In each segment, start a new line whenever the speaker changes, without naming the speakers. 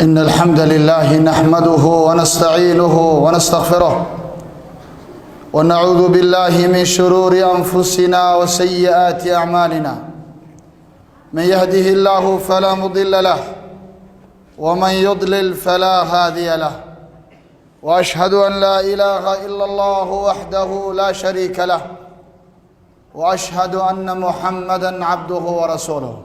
إن الحمد لله نحمده ونستعينه ونستغفره ونعوذ بالله من شرور أنفسنا وسيئات أعمالنا من يهده الله فلا مضل له ومن يضلل فلا هادي له وأشهد أن لا إله إلا الله وحده لا شريك له وأشهد أن محمدًا عبده ورسوله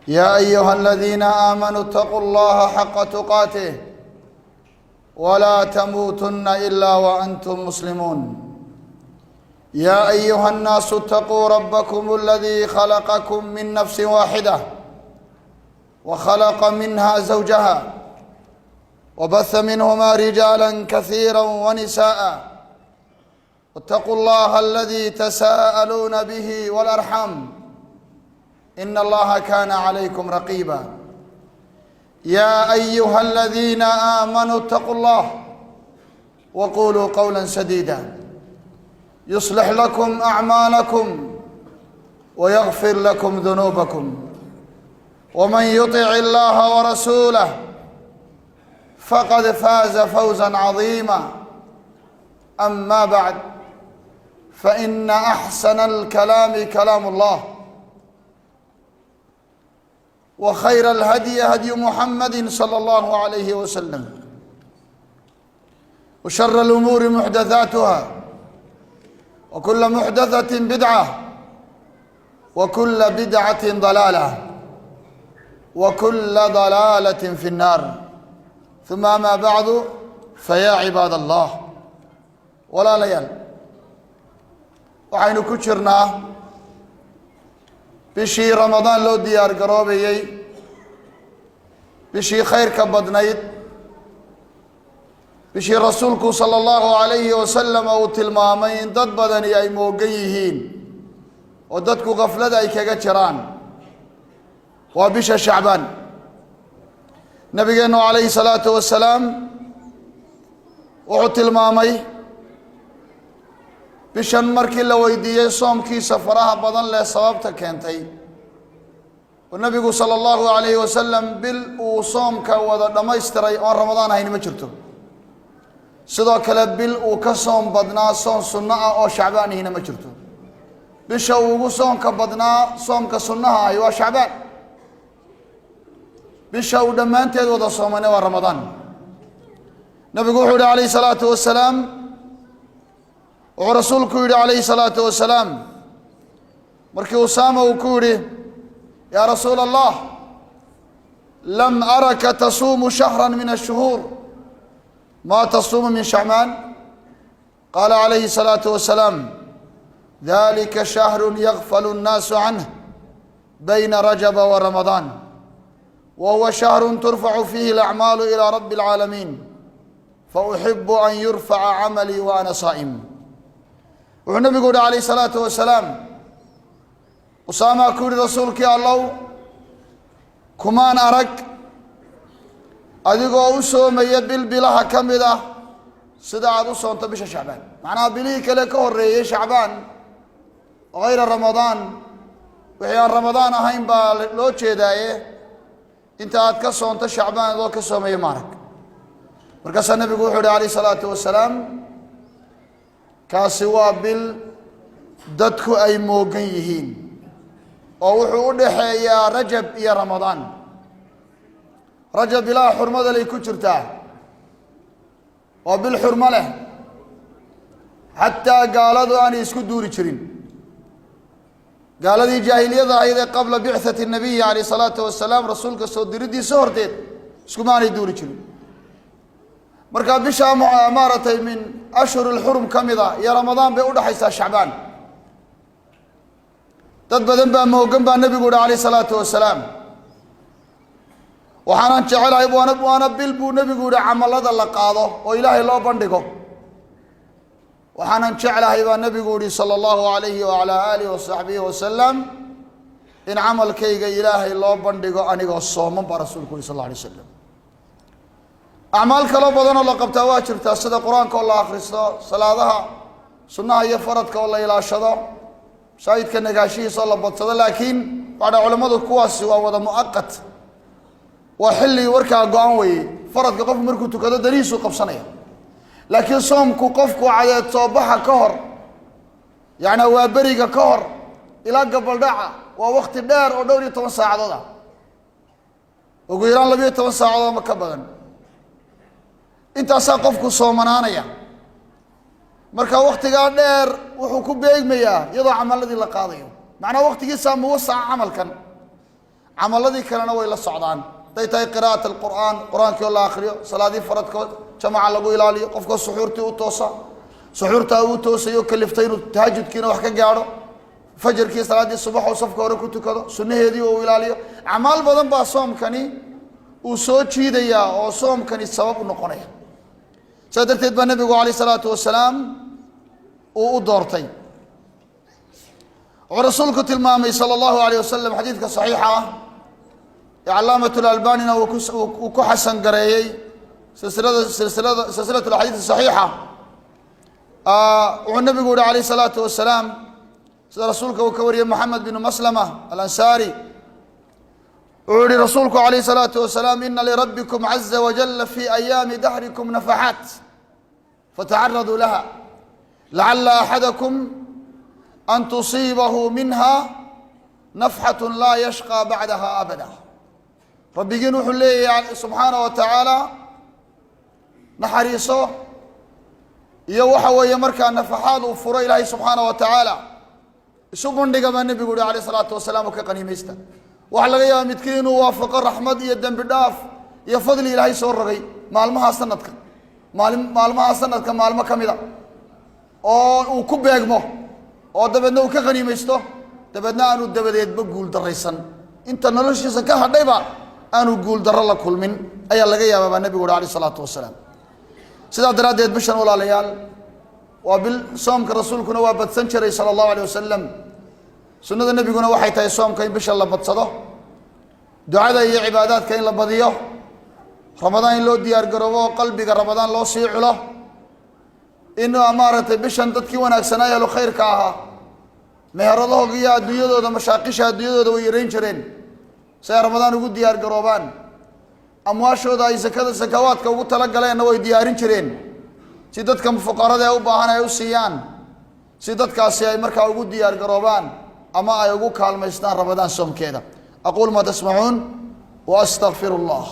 يا أيها الذين آمنوا اتقوا الله حق تقاته ولا تموتن إلا وأنتم مسلمون يا أيها الناس اتقوا ربكم الذي خلقكم من نفس واحدة وخلق منها زوجها وبث منهما رجالا كثيرا ونساء واتقوا الله الذي تساءلون به والأرحام إن الله كان عليكم رقيبا يا أيها الذين آمنوا اتقوا الله وقولوا قولا سديدا يصلح لكم أعمالكم ويغفر لكم ذنوبكم ومن يطع الله ورسوله فقد فاز فوزا عظيما أما بعد فإن أحسن الكلام كلام الله وخير الهدي هدي محمد صلى الله عليه وسلم وشر الأمور محدثاتها وكل محدثة بدعة وكل بدعة ضلالة وكل ضلالة في النار ثم ما بعد فيا عباد الله ولا ليال waxaynu ku jirnaa bishii ramadaan loo diyaar garoobayay bishii khayrka badnayd bishii rasuulku sallallahu alayhi wasallam uu tilmaamay in dad badani ay moogan yihiin oo dadku qaflada ay kaga jiraan waa bisha shacbaan nabigeenu alayhi salaatu wasalaam wuxuu tilmaamay bishan markii la weydiiyay soomkiisa faraha badan leh sababta keentay oo nabigu sallallahu alayhi wasallam bil uu soomka wada dhameystiray oo ramadaan ahayn ma jirto sidoo kale bil uu ka soom badnaa soom sunna ah oo shacbaan ahina ma jirto bisha uu ugu soomka badnaa soomka sunnaha ah waa shacbaan bisha uu dhamaanteed wada soomanay waa ramadaan nabigu wuxuu yiri alayhi salaatu wasalaam ورسولك عليه الصلاة والسلام مركي أسامة وكوري يا رسول الله لم أرك تصوم شهرا من الشهور ما تصوم من شعبان قال عليه الصلاة والسلام ذلك شهر يغفل الناس عنه بين رجب ورمضان وهو شهر ترفع فيه الأعمال إلى رب العالمين فأحب أن يرفع عملي وأنا صائم والنبي يقول عليه الصلاة والسلام أسامة كوري رسولك يا الله كمان أرك أديكو أوسو ميبل بلها كمدة سدع أدوسو أنت بيش شعبان معناها بليك لك هوري شعبان غير رمضان وحيان رمضان هين بالو تشيدايه انت أتكسو أنت شعبان دو كسو ميمارك مركز النبي يقول عليه الصلاة والسلام kaasi waa bil dadku ay moogan yihiin oo wuxuu u dhaxeeyaa rajab iyo ramadaan rajab ilaa xurmada lay ku jirtaa waa bil xurmo leh xataa gaaladu aan isku duuri jirin gaaladii jaahiliyada ahayd ee qabla bicthati nabiy alayhi salaatu wasalaam rasuulka soo diridiisa horteed isku maanay duuri jirin marka bisha maaratay min ashhur al-hurum kamida ya ramadaan bay u dhaxaysaa shacbaan dad badan baa moogan baa nabigu alayhi salaatu wasalaam waxaan jecelahay waana bil buu nabigu amalada la qaado oo ilaahay loo bandhigo waxaan jecelahay baa nabigu sallallahu alayhi wa ala alihi wa sahbihi wa sallam in amalkayga ilaahay loo bandhigo anigoo sooman baa rasuulku sallallahu alayhi wasallam أعمال كلا بدن الله قبتها واجب تأسد القرآن كالله أخرسته صلاةها سنة هي فرض كالله إلى شذا شاهد كالنقاشي صلى الله عليه وسلم لكن بعد علماء القواس وهذا مؤقت وحلي وركا قوانوي فرض قف مركو تكذا دريسو قبصانيا لكن صومكو قفكو عدد صوبها كهر يعني هو بريق كهر إلى قبل دعا ووقت دار ودوري 10 ساعة ضدا وقيران لبيه 10 ساعة مكبغا انت ساقفكو صومنانيا marka waqtiga dheer wuxuu ku beegmayaa iyadoo amaladii la qaadayo macna waqtigiisa ma wasac amalkii kalena way la socdaan tay qiraa'at alquran quraanka la akhriyo salaadi faradkood jamaa lagu ilaaliyo qofka suxuurtii u toosa suxuurta uu toosayo kaliftay inuu tahajjudkiina wax ka gaaro fajrkii salaadii subax oo safka hore ku tukado sunnaheedii uu ilaaliyo amal badan baa soomkani uu soo jiidaya oo soomkani sabab u noqonaya سيدرتيد بالنبي عليه الصلاة والسلام ودورتي ورسولك تلمامي صلى الله عليه وسلم حديثك صحيحة علامة الألباني وكحسن قريي سلسلة الحديث الصحيحة والنبي يقول عليه الصلاة والسلام رسولك وكوري محمد بن مسلمة الأنصاري وعلي رسولك عليه الصلاة والسلام إن لربكم عز وجل في أيام دهركم نفحات فتعرضوا لها لعل أحدكم أن تصيبه منها نفحة لا يشقى بعدها أبدا ربي جنوح الله سبحانه وتعالى نحريصه يوحى ويمركا نفحات وفر إلهي سبحانه وتعالى سبحان دقم النبي يقول عليه الصلاة والسلام وكقنيميستا وحلقة يا متكين ووافق الرحمة يدن بداف يا فضل إلهي سور رغي مالمها سندك مالمها سندك مالمها كميدا أو كوبيغمو أو دبنا وكغنيميستو دبنا أنو دبديت بقول دريسن أنت نلش سكها دايبا أنو قول در الله كل من أي لقى يا بابا النبي عليه الصلاة والسلام سيدا دراديت بشن ولا ليال وبالصوم كرسولك نوابت سنشري صلى الله عليه وسلم سنة النبي قلنا وحي تاي صوم كاين بش الله بتصده دعاء هي عبادات كاين لبضيه رمضان لو ديار قربو قلبي رمضان لو سيع له إنه أمارة بشن تدكي وناكسنايا لو خير كاها مهر الله قيا ديودو دا مشاقشها ديودو ويرين شرين سي رمضان وقود ديار قروبان أمواشو دا يزكاد الزكوات كوقود تلقى لأنه ويديارين شرين سيدتك مفقارة دا يوباهانا يوسيان سيدتك أسياء مركا وقود ديار قروبان أما أيقو كالميستان رمضان صوم كذا أقول ما تسمعون وأستغفر الله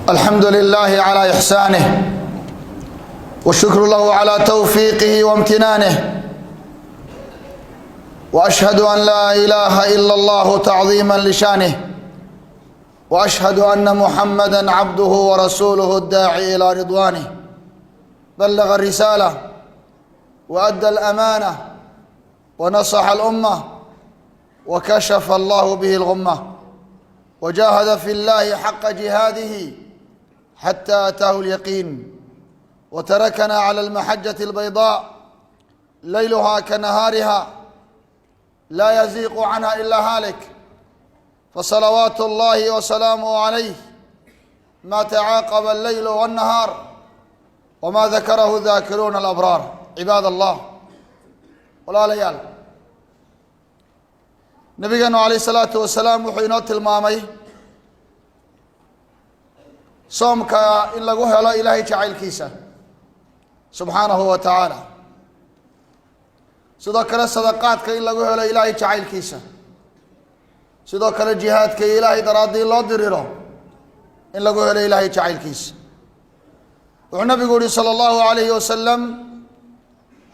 الحمد لله على إحسانه والشكر له على توفيقه وامتنانه وأشهد أن لا إله إلا الله تعظيما لشانه وأشهد أن محمدا عبده ورسوله الداعي إلى رضوانه بلغ الرسالة وأدى الأمانة ونصح الأمة وكشف الله به الغمة وجاهد في الله حق جهاده حتى أتاه اليقين وتركنا على المحجة البيضاء ليلها كنهارها لا يزيغ عنها إلا هالك فصلوات الله وسلامه عليه ما تعاقب الليل والنهار وما ذكره ذاكرون الأبرار عباد الله ولا ليال نبينا عليه الصلاة والسلام وحينات المامي صومك إن لقوها لا إله جعل كيسا سبحانه وتعالى صدقنا الصدقات كإن لقوها لا إله جعل كيسا صدقنا الجهاد كي إله درادي الله دريره إن لقوها لا إله جعل كيسا والنبي يقول صلى الله عليه وسلم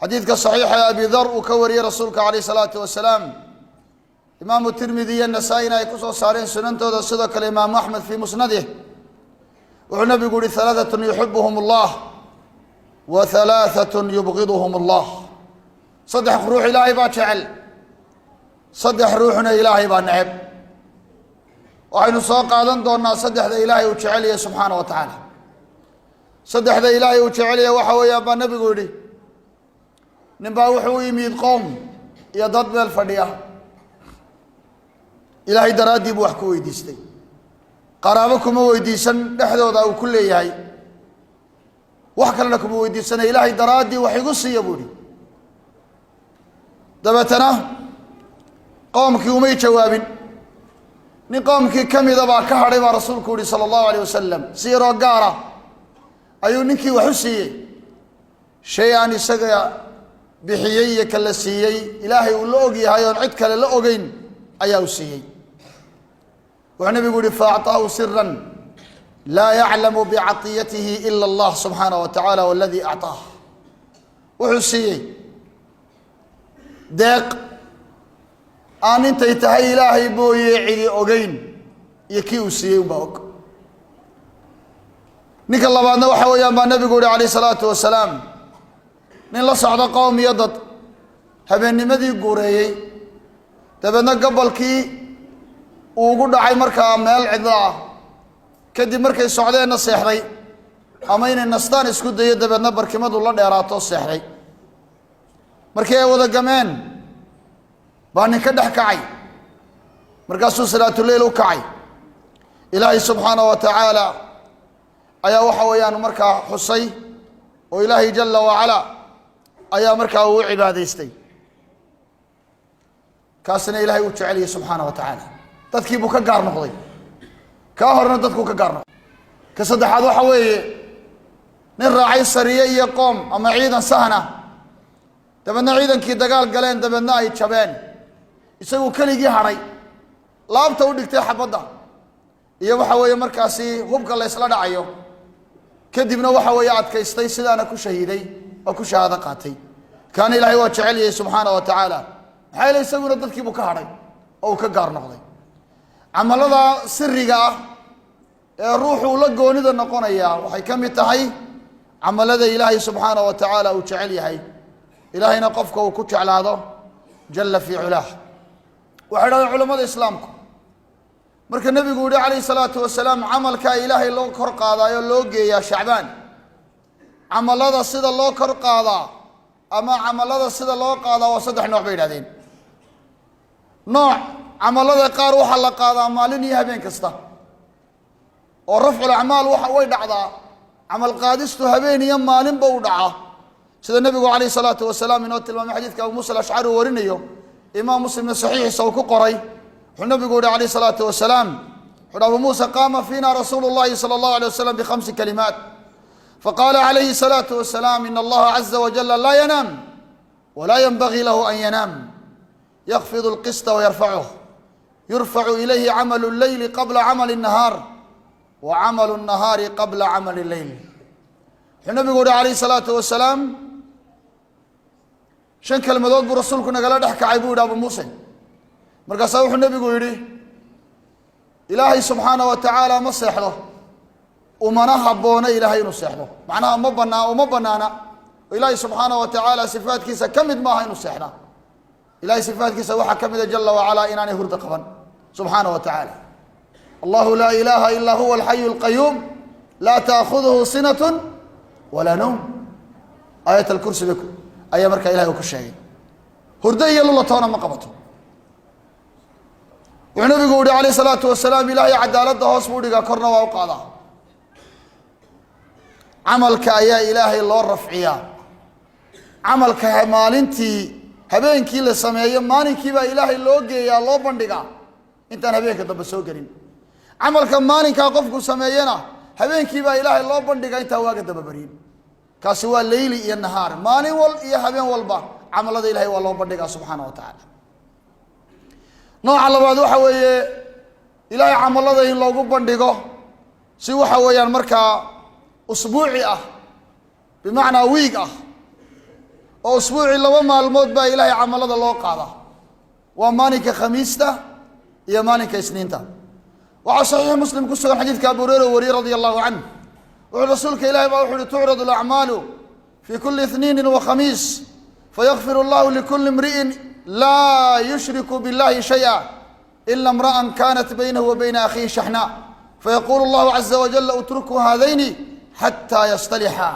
حديثك صحيح يا أبي ذر وكوري رسولك عليه الصلاة والسلام إمام الترمذي النسائي يكسو صارين سننته صدق الإمام أحمد في مسنده والنبي يقول 3 يحبهم الله و3 يبغضهم الله صدح روح إلهي با جعل صدح روحنا إلهي با نعب waxaynu soo qaadan doonaa saddexda ilaahay uu jecel yahay subxaana wa tacaala. saddexda ilaahay uu jecel yahay waxa weeyaan baa nebigu yidhi ninbaa wuxuu u yimid qoom iyo dad meel fadhiya, ilaahay daraaddii buu wax ku weydiistay. qaraabo kuma weydiisan dhexdooda uu ku leeyahay, wax kalena kuma weydiisanay, ilaahay daraaddii wax igu siiya buu yidhi. dabeetana qoomkii umay jawaabin. nin qoomkii ka mida baa ka hadhay baa rasuulku yihi sala allahu alayh wasalam, si yaroo gaara ayuu ninkii wax u siiyey, shay aan isaga bixiyey iyo kala siiyey ilaahay uu la og yahay oon cid kale la ogeyn ayaa u siiyey. wuxuu nabigu yihi faacطaahu siran laa yaclamu bicatiyatihi ila allah subxaanaه wa tacaala waladii acطaah. wuxuu siiyey deeq aan intay tahay ilaahay mooye cidi ogeyn, iyo kii uu siiyey unbaa og. ninka labaadna waxa weeyaan baa nabigu yihi calayh salaatu wasalaam, nin la socdo qowm iyo dad habeennimadii guureeyey, dabeedna gobolkii uu ugu dhacay markaa meel cidlo ah, kadib markay socdeenna seexday, ama inay nastaan isku dayo, dabeedna barkimadu la dheeraato seexday. markii ay wada gameen baa nin ka dhex kacay, markaasuu salaatuleyl u kacay. ilaahay subxaanaه wa tacaala ayaa waxa weeyaan markaa xusay, oo ilaahay jala wacala ayaa markaa uu u cibaadaystay. kaasina ilaahay uu jecel yahay subxaanaه wa tacaala. dadkii buu ka gaar noqday, kaa horena dadkuu ka gaar noqday. ka saddexaad waxa weeye nin raacay sariye iyo qoom ama ciidan sahna, dabeedna ciidankii dagaal galeen, dabeedna ay jabeen, isaguu keligii hadhay, laabta u dhigtay xabadda iyo waxa weeye markaasi hubka la ysla dhacayo, kadibna waxa weeye adkaystay, sidaana ku shahiiday oo ku shahaado qaatay. kaana ilaahay waa jecel yahay subxaana wa tacaala, maxaa yeele isaguna dadkiibuu ka hadhay oo uu ka gaar noqday. camalada siriga ah ee ruuxuu la goonida noqonaya waxay ka mid tahay camalada ilaahay subxaana wa tacaala uu jecel yahay, ilaahayna qofka uu ku jeclaado jalla fii culaah. waxay dhahdeen culammada islaamku, marka nebigu yihi calayhi salaatu wasalaam camalkaa ilaahay loo kor qaadaayo loo geeyaa shacbaan, camalada sida loo kor qaadaa ama camalada sida loo qaadaa waa saddex nooc bay yidhahdeen. nooc camalada qaar waxaa la qaadaa maalin iyo habeen kasta, oo rafcul acmaal way dhacdaa, camal qaadistu habeen iyo maalinba u dhacaa, sida nebigu calayhi salaatu wasalaam inoo tilmaamay xadiidka abu muusa alashcari uu warinayo, imaam muslimna saxiixiisa uu ku qoray. wuxuu nabigu yihi calayh salaatu wasalaam, wuxuuhi abu muusa qaama fiina rasuulu llahi sala allahu alay wasalam bikhamsi kalimaat, faqaala calayhi salaatu wasalaam, ina allaha caza wajala laa yanaam walaa yanbagii lahu an yanaam, yakfidu lqista wayarfacuh, yurfacu ilayhi camalu lleyli qabla camali nahaar wa camalu nahaari qabla camali lleyl. wuxuu nabigu yihi calayhi salaatu wasalaam, 5 kelmadood buu rasuulku nagala dhex kacay buu yihi abu muuse. markaasaa wuxuu nebigu yidhi ilaahay subxaana wa tacaala ma seexdo, umana habboona ilaahay inuu seexdo, macnaha uma banaana oo ilaahay subxaana wa tacaala sifaadkiisa ka mid maaha inuu seexdaa. ilahay sifaadkiisa waxaa ka mida jala wacalaa inaanay hurdo qaban subxaana wa tacaala. allahu laa ilaaha ilaa huwa alxayu alqayuum laa taakhuduhu sinatun walaa nawm. aayat alkursi ayaa markaa ilahay uu ku sheegay, hurdo iyo lulatoona ma qabato. wuxuu nabigu yihi calayh salaatu wasalaam, ilaahay cadaaladda hoos buu dhigaa, korna waa u qaadaa. camalka ayaa ilaahay loo rafciyaa. camalka maalintii habeenkii la sameeyo, maalinkii baa ilaahay loo geeyaa, loo bandhigaa intaan habeenka dambe soo gelin. camalka maalinkaa qofku sameeyena habeenkii baa ilaahay loo bandhigaa intaan waaga daba baryin. kaasi waa leyli iyo nahaar, maalin wal iyo habeen walba camalada ilahay waa loo bandhigaa subxaana wa tacaala. nooca labaad waxa weeye ilaahay camalada in loogu bandhigo si waxa weeyaan markaa usbuuci ah, bimacnaa wiig ah, oo usbuuci 2 maalmood baa ilaahay camalada loo qaadaa. waa maalinka khamiista iyo maalinka isniinta. waxaa saxiix muslim ku sugan xadiidka abu hureyra wariyey radia allahu canh, wuxuu rasuulka ilahi baa wuxu uhi tucradu alacmaalu fii kuli itniinin wa khamiis fayakfir allahu likuli imri'in laa yushriku billahi shay-a إلا امرأ كانت بينه وبين أخيه شحناء فيقول الله عز وجل اتركوا هذين حتى يصطلحا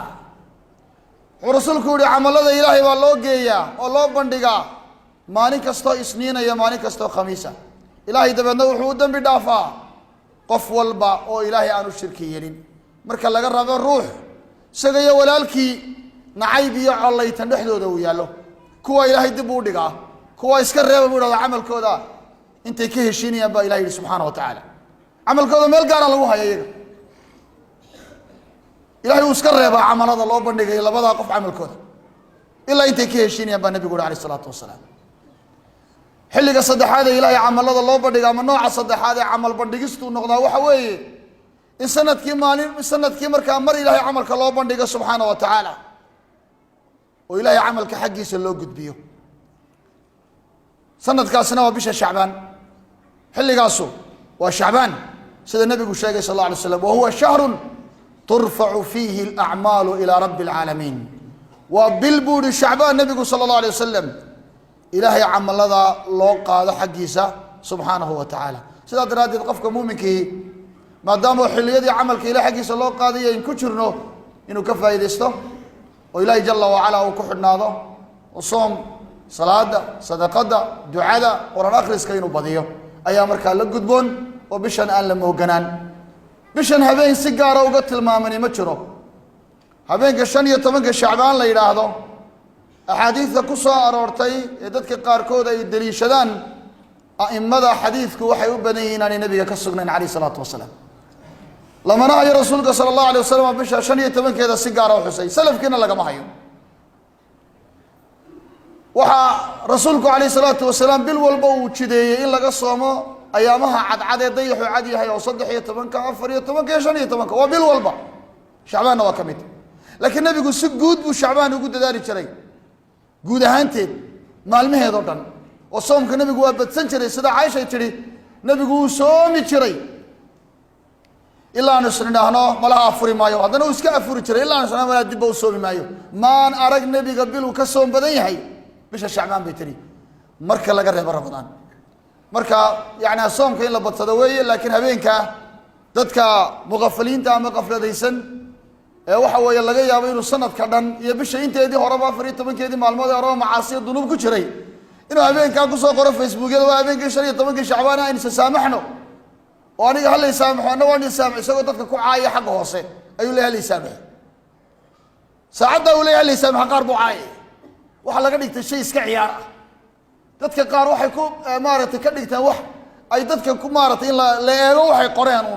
ورسولك يقول عمل الله إلهي والله جيا والله بندقا ماني كستو إسنين يا ماني كستو خميسة إلهي دبنا وحودا بدافع قف والبا أو إلهي أنو الشركيين مركا لغا رابع الروح سغيا ولالكي نعيبي الله يتنحدو دو يالو كوا إلهي دبو دقا كوا اسكر ريبا بودا عمل كودا انت كهشيني يا با إلهي سبحانه وتعالى عمل كودا ميل قارا لغوها يا إلهي اسكر ريبا عمل هذا الله بندقا يلا بدا قف عمل كودا إلا انت كهشيني يا با النبي قول عليه الصلاة والسلام xilliga saddexaad ee ilaahay amalada loo bandhigo ama nooca saddexaad ee amal bandhigistu noqdaa waxa weeye in sanadkii markaa mar ilaahay amalka loo bandhigo subxaanahu wa tacaala oo ilaahay amalka xaggiisa loo gudbiyo sanadkaasina waa bisha shacbaan xilligaasu waa shacbaan sida nabigu sheegay sallallahu alayhi wasallam wa huwa shahrun turfa'u fihi al-a'malu ila rabbil alamin wa bil budi shacbaan nabigu sallallahu alayhi wasallam إلهي عمل هذا لو قاد حقيسة سبحانه وتعالى سيدا درادي قفك مؤمنكي ما دام حليدي عملك إلى حقيسة لو قادية إن كترنه إنه كفى يدسته وإلهي جل وعلا وكحرنا هذا وصوم صلاة صدقة دعاء قرآن أخرس كينو بديه أيام مركا لقدبون وبشن أن لم وقنان بشن هبين سيجارة وقتل مامني متشرو هبين كشان يتمنك الشعبان لا يراهدو أحاديث كسر أرورتي يدك قاركود يدلي شدان أئمة حديثك وحي بنينا لنبي كسرنا عليه الصلاة والسلام لما رأى رسولك صلى الله عليه وسلم بش عشان يتمن كذا سيجارة وحسين سلف كنا لقى معهم وحى رسولك عليه الصلاة والسلام بالولبو كذي إلا قصامه أيامها عد يضيح عديها يوصدح يتمن كعفر يتمن كيشان يتمن وبالولبا شعبان وكميت لكن النبي يقول سجود وشعبان يقول داري شري guud ahaanteed maalmaheedo dhan oo soomka nabigu waa badsan jiray sida Aisha tiri nabigu uu soomi jiray ilaa aanu sanadahno malaha afuri maayo haddana uu iska afuri jiray ilaa aanu sanadahno dib uu soomi maayo maan arag nabiga bil uu ka soom badan yahay bisha Shacbaan bay tiri marka laga reebo Ramadaan marka yaani soomka in la badsado weeye laakiin habeenka dadka muqaffaliinta ama qafladaysan waxa weeye laga yaabo inuu sanadka dhan iyo bisha inteedii horeba 14keedii maalmood hore macaasiyo dunuub ku jiray inuu habeenka ku soo qoro Facebook-yada waa habeenkii 15 Shacbaan aan saamaxno oo aniga hal saamaxno waan saamax isagoo dadka ku caaya xaq hoose ayuu leeyahay saamax saacada uu leeyahay saamax qaar buu caay waxa laga dhigtay shay iska ciyaar ah dadka qaar waxay ku maaragtay ka dhigtaan wax ay dadka ku maaragtay in la eego waxay qoreen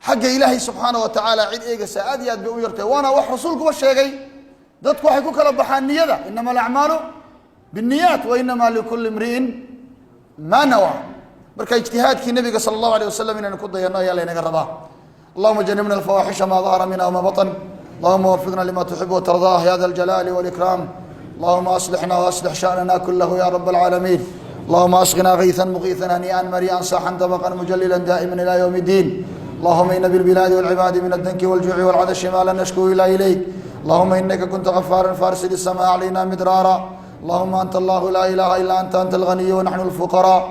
حق إلهي سبحانه وتعالى عيد إيجا سأديات بأويرته وأنا وحصولك والشيء ضدك وحيكوك لبحان نية إنما الأعمال بالنيات وإنما لكل امرئ ما نوى بركة اجتهاد كي النبي صلى الله عليه وسلم إن نكون ضينا يا لين قرباه اللهم جنبنا الفواحش ما ظهر منها وما بطن اللهم وفقنا لما تحب وترضاه يا ذا الجلال والإكرام اللهم أصلحنا وأصلح شأننا كله يا رب العالمين اللهم أسقنا غيثا مغيثا هنيئا مريئا صاحا طبقا مجللا دائما إلى يوم الدين اللهم إن بالبلاد والعباد من الدنك والجوع والعطش ما لا نشكو إلا إليك اللهم إنك كنت غفارا فارسل السماء علينا مدرارا اللهم أنت الله لا إله إلا أنت الغني ونحن الفقراء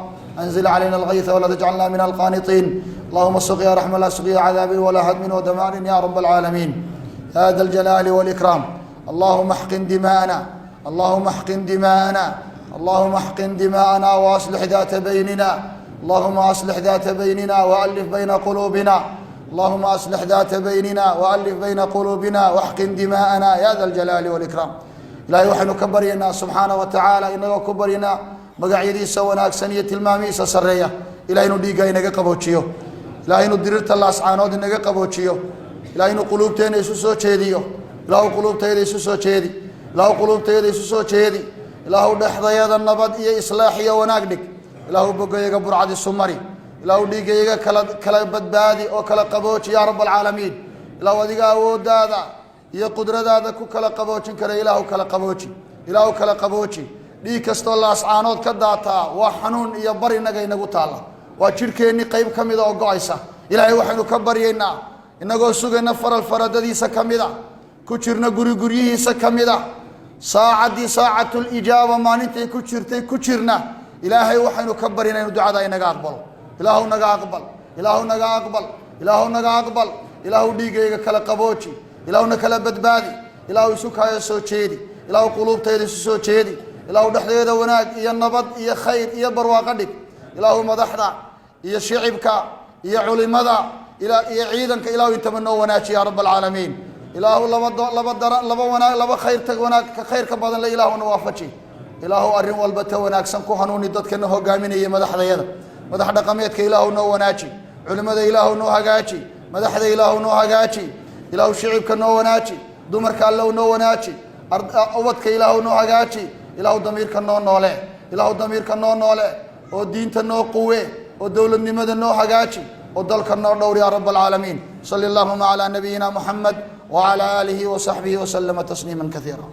أنزل علينا الغيث ولا تجعلنا من القانطين اللهم سقيا رحمة لا سقيا عذاب ولا هدم ودمار يا رب العالمين هذا الجلال والإكرام اللهم احقن دماءنا اللهم احقن دماءنا اللهم احقن دماءنا وأصلح ذات بيننا اللهم أصلح ذات بيننا وألف بين قلوبنا اللهم أصلح ذات بيننا وألف بين قلوبنا واحقن دماءنا يا ذا الجلال والإكرام إلهي وحن كبرينا سبحانه وتعالى إنه كبرينا مقاعدي سوى ناكسنية الماميس سرية إلهي نديقا إنك قبوتشيو إلهي نديرت الله سبحانه إنك قبوتشيو إلهي نقلوبتين يسوسو تشيديو إلهي قلوبتين يسوسو تشيدي إلهي قلوبتين يسوسو تشيدي إلهي نحظى يا النبض يا إصلاحي وناقدك إلهي بقيك برعد السمري إلهي ديقيك كلا بدبادي أو كلا قبوتش يا رب العالمين إلهي وديقا ودادا يا قدرة دادا كلا قبوتش كلا إلهي كلا قبوتش إلهي كلا قبوتش ديك استو الله سبحانه كداتا وحنون يا بري نغاي نغو تالا وشركيني قيب كميدا او غايسا إلهي وحنو كبرينا إنغو سوغينا فرالفردديسا كميدا كجيرنا غريغريهيسا كميدا ساعة الإجابة مانتي كجيرتي كجيرنا إلهي وحين كبرنا إنه دعاء إنك أقبل إلهو نجا أقبل إلهو نجا أقبل إلهو نجا أقبل إلهو ديجي كلا قبوتي إلهو نكلا بدبادي إلهو يسوع يسوع إلهو قلوب تيدي يسوع إلهو دحديدا وناك يا النبض يا خير يا برواقدك إلهو مدحنا يا شعبك يا علماء إلى يا عيدك إلهو يتمنوا وناك يا رب العالمين إلهو لبا خير تغوناك خير كبدن لا إلهو نوافجي إلهو أرم والبته وناك سنكو هنوني ددك إنه قاميني يا مدحديدا مدحنا قميتك إلهو نو وناكي علماء إلهو نو هاجاتي مدحدا إلهو نو هاجاتي إلهو شعبك نو وناكي دمرك الله نو وناكي أودك إلهو نو هاجاتي إلهو ضميرك نو نوله إلهو ضميرك نو نوله ودينك نو قوة ودولة نمد نو هاجاتي ودلك نو دور يا رب العالمين صلى الله على نبينا محمد وعلى آله وصحبه وسلم تسليما كثيرا.